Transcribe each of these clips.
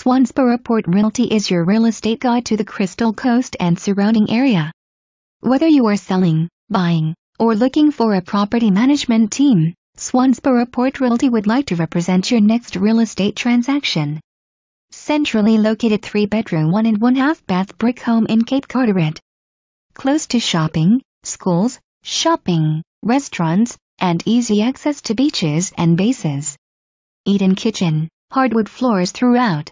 Swansboro Port Realty is your real estate guide to the Crystal Coast and surrounding area. Whether you are selling, buying, or looking for a property management team, Swansboro Port Realty would like to represent your next real estate transaction. Centrally located 3-bedroom 1 and 1/2 bath brick home in Cape Carteret. Close to shopping, schools, shopping, restaurants, and easy access to beaches and bases. Eat-in kitchen, hardwood floors throughout.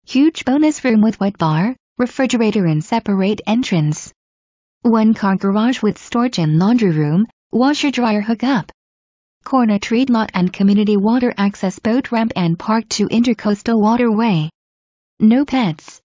Huge bonus room with wet bar, refrigerator and separate entrance. 1-car garage with storage and laundry room, washer-dryer hookup. Corner treed lot and community water access boat ramp and park to Intercoastal Waterway. No pets.